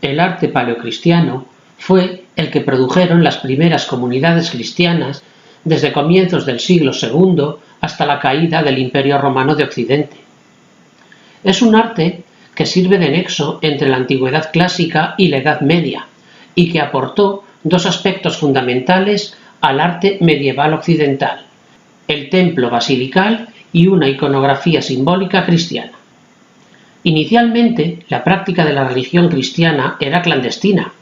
El arte paleocristiano fue el que produjeron las primeras comunidades cristianas desde comienzos del siglo II hasta la caída del Imperio Romano de Occidente. Es un arte que sirve de nexo entre la Antigüedad clásica y la Edad Media, y que aportó dos aspectos fundamentales al arte medieval occidental: el templo basilical y una iconografía simbólica cristiana. Inicialmente, la práctica de la religión cristiana era clandestina,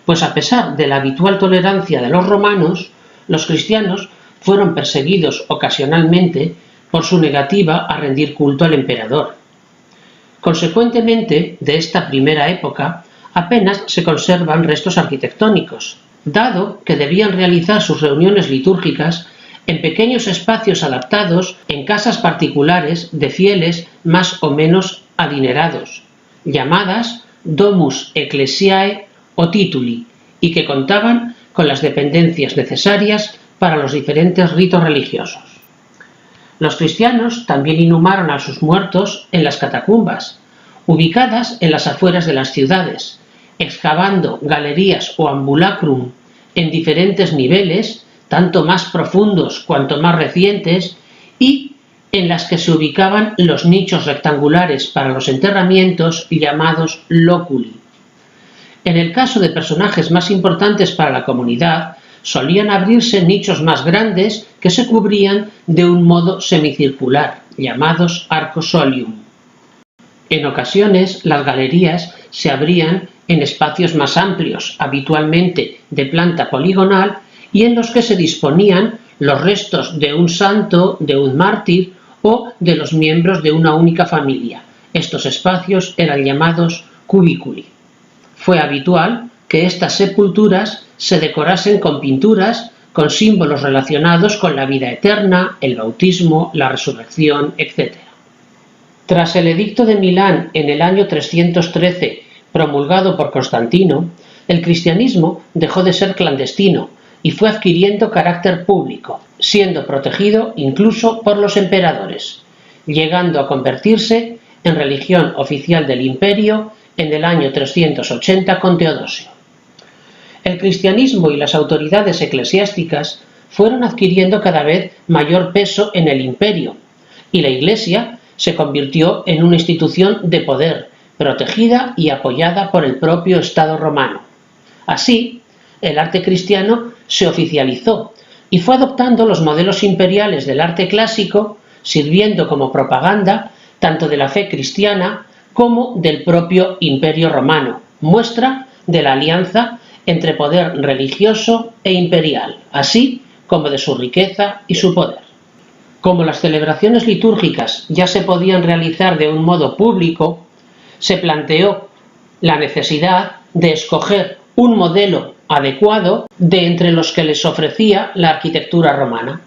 pues a pesar de la habitual tolerancia de los romanos, los cristianos fueron perseguidos ocasionalmente por su negativa a rendir culto al emperador. Consecuentemente, de esta primera época apenas se conservan restos arquitectónicos, dado que debían realizar sus reuniones litúrgicas en pequeños espacios adaptados en casas particulares de fieles más o menos adinerados, llamadas domus ecclesiae o tituli, y que contaban con las dependencias necesarias para los diferentes ritos religiosos. Los cristianos también inhumaron a sus muertos en las catacumbas, ubicadas en las afueras de las ciudades, excavando galerías o ambulacrum en diferentes niveles, tanto más profundos cuanto más recientes, y en las que se ubicaban los nichos rectangulares para los enterramientos llamados loculi. En el caso de personajes más importantes para la comunidad, solían abrirse nichos más grandes que se cubrían de un modo semicircular, llamados arcosolium. En ocasiones, las galerías se abrían en espacios más amplios, habitualmente de planta poligonal, y en los que se disponían los restos de un santo, de un mártir o de los miembros de una única familia. Estos espacios eran llamados cubiculi. Fue habitual que estas sepulturas se decorasen con pinturas con símbolos relacionados con la vida eterna, el bautismo, la resurrección, etc. Tras el edicto de Milán en el año 313, promulgado por Constantino, el cristianismo dejó de ser clandestino y fue adquiriendo carácter público, siendo protegido incluso por los emperadores, llegando a convertirse en religión oficial del imperio en el año 380 con Teodosio. El cristianismo y las autoridades eclesiásticas fueron adquiriendo cada vez mayor peso en el imperio, y la Iglesia se convirtió en una institución de poder, protegida y apoyada por el propio Estado romano. Así, el arte cristiano se oficializó y fue adoptando los modelos imperiales del arte clásico, sirviendo como propaganda tanto de la fe cristiana como del propio Imperio Romano, muestra de la alianza entre poder religioso e imperial, así como de su riqueza y su poder. Como las celebraciones litúrgicas ya se podían realizar de un modo público, se planteó la necesidad de escoger un modelo adecuado de entre los que les ofrecía la arquitectura romana.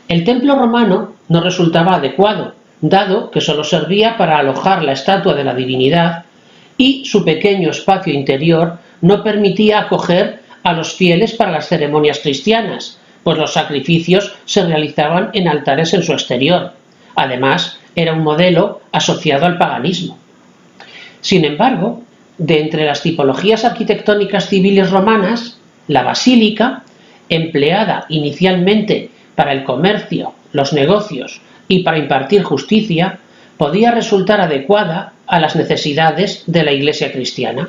El templo romano no resultaba adecuado, dado que solo servía para alojar la estatua de la divinidad, y su pequeño espacio interior no permitía acoger a los fieles para las ceremonias cristianas, pues los sacrificios se realizaban en altares en su exterior. Además, era un modelo asociado al paganismo. Sin embargo, de entre las tipologías arquitectónicas civiles romanas, la basílica, empleada inicialmente para el comercio, los negocios y para impartir justicia, podía resultar adecuada a las necesidades de la Iglesia cristiana.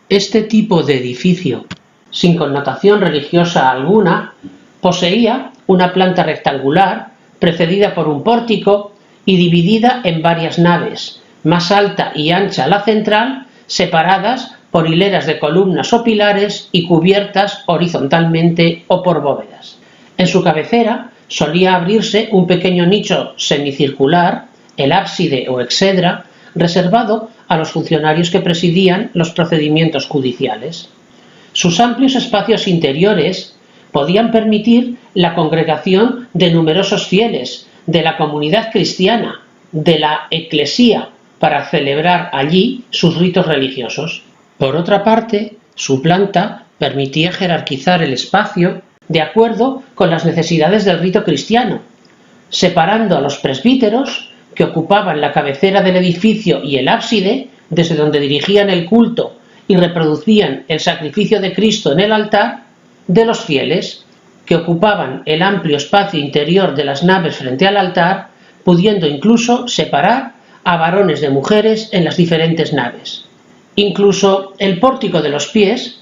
Este tipo de edificio, sin connotación religiosa alguna, poseía una planta rectangular precedida por un pórtico y dividida en varias naves, más alta y ancha la central, separadas por hileras de columnas o pilares y cubiertas horizontalmente o por bóvedas. En su cabecera solía abrirse un pequeño nicho semicircular, el ábside o exedra, reservado a los funcionarios que presidían los procedimientos judiciales. Sus amplios espacios interiores podían permitir la congregación de numerosos fieles de la comunidad cristiana, de la eclesía, para celebrar allí sus ritos religiosos. Por otra parte, su planta permitía jerarquizar el espacio de acuerdo con las necesidades del rito cristiano, separando a los presbíteros, que ocupaban la cabecera del edificio y el ábside, desde donde dirigían el culto y reproducían el sacrificio de Cristo en el altar de los fieles, que ocupaban el amplio espacio interior de las naves frente al altar, pudiendo incluso separar a varones de mujeres en las diferentes naves. Incluso el pórtico de los pies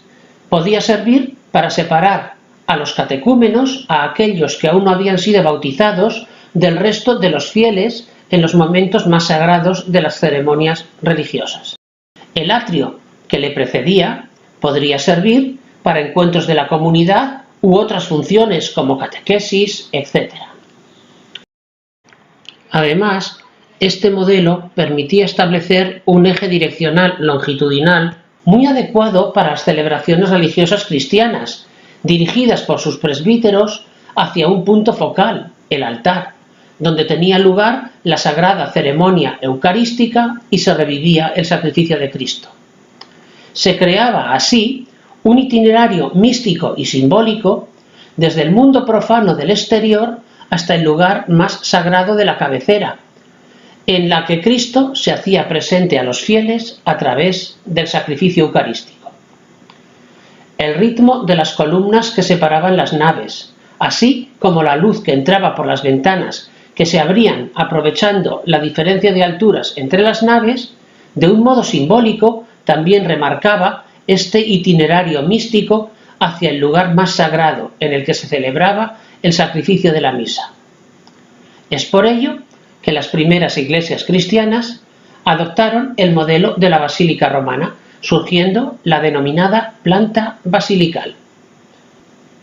podía servir para separar a los catecúmenos, a aquellos que aún no habían sido bautizados, del resto de los fieles en los momentos más sagrados de las ceremonias religiosas. El atrio que le precedía podría servir para encuentros de la comunidad u otras funciones como catequesis, etc. Además, este modelo permitía establecer un eje direccional longitudinal muy adecuado para las celebraciones religiosas cristianas, dirigidas por sus presbíteros hacia un punto focal, el altar, donde tenía lugar la sagrada ceremonia eucarística y se revivía el sacrificio de Cristo. Se creaba así un itinerario místico y simbólico desde el mundo profano del exterior hasta el lugar más sagrado de la cabecera, en la que Cristo se hacía presente a los fieles a través del sacrificio eucarístico. El ritmo de las columnas que separaban las naves, así como la luz que entraba por las ventanas que se abrían aprovechando la diferencia de alturas entre las naves, de un modo simbólico también remarcaba este itinerario místico hacia el lugar más sagrado en el que se celebraba el sacrificio de la misa. Es por ello que las primeras iglesias cristianas adoptaron el modelo de la basílica romana, surgiendo la denominada planta basilical.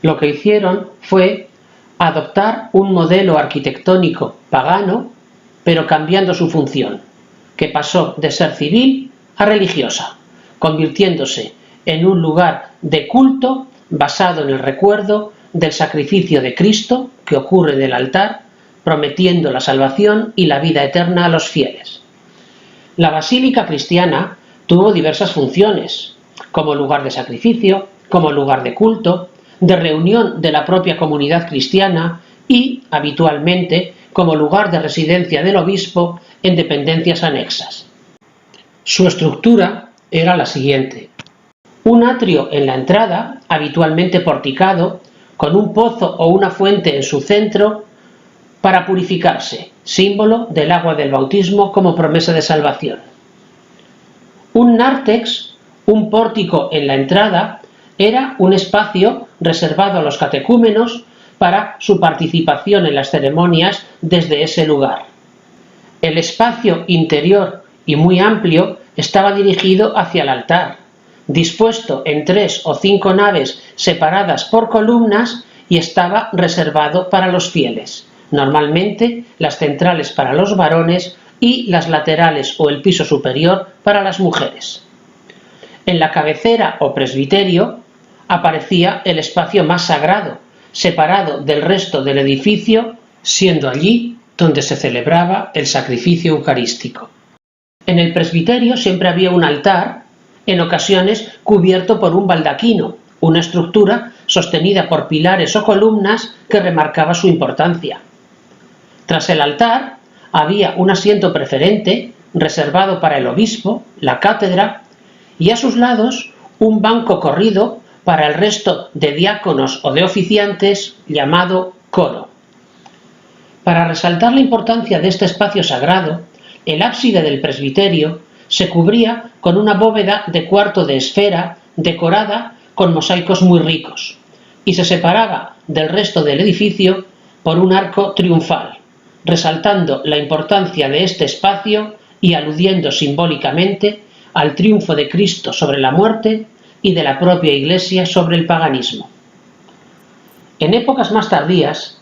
Lo que hicieron fue adoptar un modelo arquitectónico pagano, pero cambiando su función, que pasó de ser civil a religiosa, convirtiéndose en un lugar de culto basado en el recuerdo del sacrificio de Cristo que ocurre en el altar, prometiendo la salvación y la vida eterna a los fieles. La basílica cristiana tuvo diversas funciones, como lugar de sacrificio, como lugar de culto, de reunión de la propia comunidad cristiana y, habitualmente, como lugar de residencia del obispo en dependencias anexas. Su estructura era la siguiente: un atrio en la entrada, habitualmente porticado, con un pozo o una fuente en su centro para purificarse, símbolo del agua del bautismo como promesa de salvación. Un nártex, un pórtico en la entrada, era un espacio reservado a los catecúmenos para su participación en las ceremonias desde ese lugar. El espacio interior y muy amplio estaba dirigido hacia el altar, dispuesto en 3 o 5 naves separadas por columnas, y estaba reservado para los fieles, normalmente las centrales para los varones y las laterales o el piso superior para las mujeres. En la cabecera o presbiterio aparecía el espacio más sagrado, separado del resto del edificio, siendo allí donde se celebraba el sacrificio eucarístico. En el presbiterio siempre había un altar, en ocasiones cubierto por un baldaquino, una estructura sostenida por pilares o columnas que remarcaba su importancia. Tras el altar había un asiento preferente reservado para el obispo, la cátedra, y a sus lados un banco corrido para el resto de diáconos o de oficiantes, llamado coro. Para resaltar la importancia de este espacio sagrado, el ábside del presbiterio se cubría con una bóveda de cuarto de esfera decorada con mosaicos muy ricos, y se separaba del resto del edificio por un arco triunfal, resaltando la importancia de este espacio y aludiendo simbólicamente al triunfo de Cristo sobre la muerte y de la propia Iglesia sobre el paganismo. En épocas más tardías,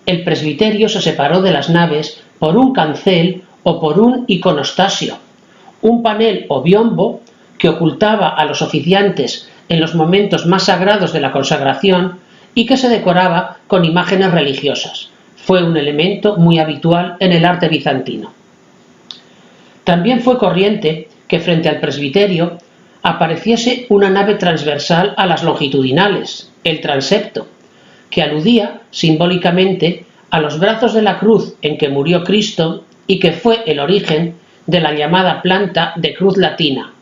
el presbiterio se separó de las naves por un cancel o por un iconostasio, un panel o biombo que ocultaba a los oficiantes en los momentos más sagrados de la consagración y que se decoraba con imágenes religiosas. Fue un elemento muy habitual en el arte bizantino. También fue corriente que frente al presbiterio apareciese una nave transversal a las longitudinales, el transepto, que aludía simbólicamente a los brazos de la cruz en que murió Cristo y que fue el origen de la llamada planta de cruz latina,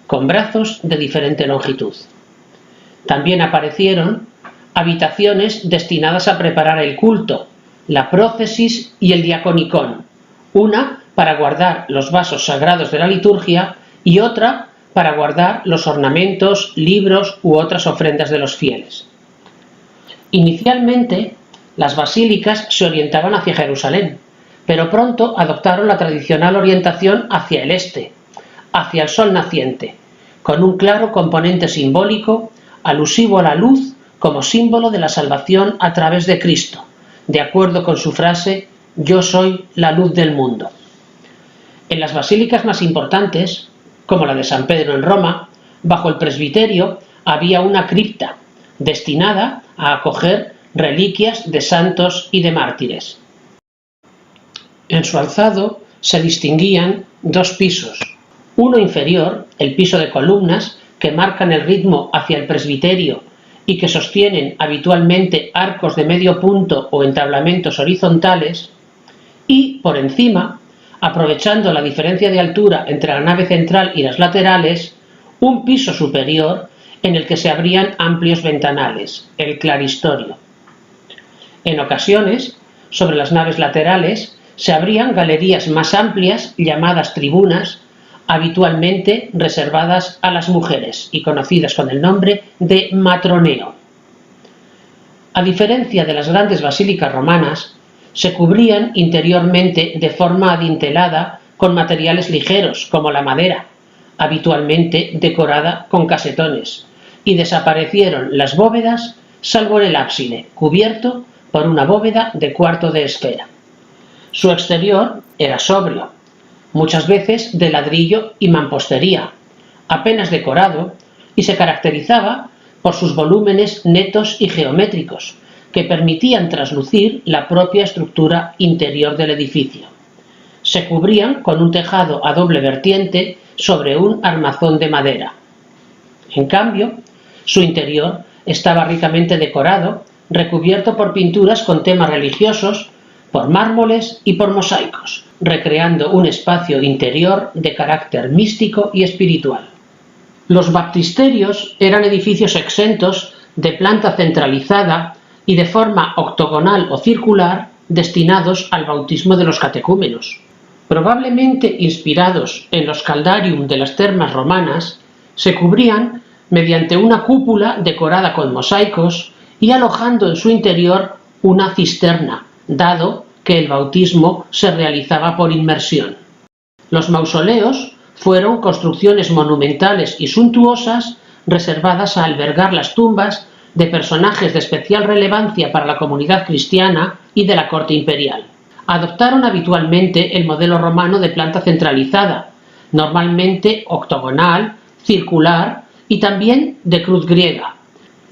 con brazos de diferente longitud. También aparecieron habitaciones destinadas a preparar el culto, la prócesis y el diaconicón, una para guardar los vasos sagrados de la liturgia y otra para guardar los ornamentos, libros u otras ofrendas de los fieles. Inicialmente, las basílicas se orientaban hacia Jerusalén, pero pronto adoptaron la tradicional orientación hacia el este, hacia el sol naciente, con un claro componente simbólico alusivo a la luz como símbolo de la salvación a través de Cristo, de acuerdo con su frase «Yo soy la luz del mundo». En las basílicas más importantes, como la de San Pedro en Roma, bajo el presbiterio había una cripta destinada a acoger reliquias de santos y de mártires. En su alzado se distinguían dos pisos, uno inferior, el piso de columnas, que marcan el ritmo hacia el presbiterio y que sostienen habitualmente arcos de medio punto o entablamentos horizontales, y por encima, aprovechando la diferencia de altura entre la nave central y las laterales, un piso superior en el que se abrían amplios ventanales, el claristorio. En ocasiones, sobre las naves laterales, se abrían galerías más amplias llamadas tribunas, habitualmente reservadas a las mujeres y conocidas con el nombre de matroneo. A diferencia de las grandes basílicas romanas, se cubrían interiormente de forma adintelada con materiales ligeros como la madera, habitualmente decorada con casetones, y desaparecieron las bóvedas salvo en el ábside, cubierto por una bóveda de cuarto de esfera. Su exterior era sobrio, muchas veces de ladrillo y mampostería, apenas decorado, y se caracterizaba por sus volúmenes netos y geométricos, que permitían traslucir la propia estructura interior del edificio. Se cubrían con un tejado a doble vertiente sobre un armazón de madera. En cambio, su interior estaba ricamente decorado, recubierto por pinturas con temas religiosos, por mármoles y por mosaicos, recreando un espacio interior de carácter místico y espiritual. Los baptisterios eran edificios exentos de planta centralizada y de forma octogonal o circular destinados al bautismo de los catecúmenos. Probablemente inspirados en los caldarium de las termas romanas, se cubrían mediante una cúpula decorada con mosaicos y alojando en su interior una cisterna, dado que el bautismo se realizaba por inmersión. Los mausoleos fueron construcciones monumentales y suntuosas reservadas a albergar las tumbas de personajes de especial relevancia para la comunidad cristiana y de la corte imperial. Adoptaron habitualmente el modelo romano de planta centralizada, normalmente octogonal, circular y también de cruz griega,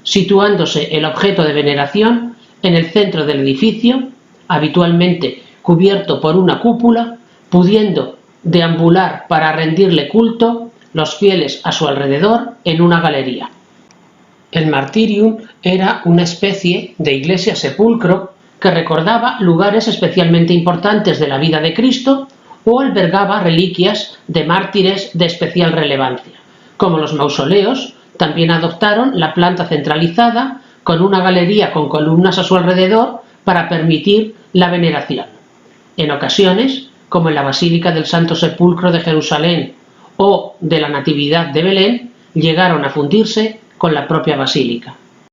situándose el objeto de veneración en el centro del edificio, habitualmente cubierto por una cúpula, pudiendo deambular para rendirle culto los fieles a su alrededor en una galería. El martirium era una especie de iglesia-sepulcro que recordaba lugares especialmente importantes de la vida de Cristo o albergaba reliquias de mártires de especial relevancia. Como los mausoleos, también adoptaron la planta centralizada con una galería con columnas a su alrededor para permitir la veneración. En ocasiones, como en la Basílica del Santo Sepulcro de Jerusalén o de la Natividad de Belén, llegaron a fundirse con la propia basílica.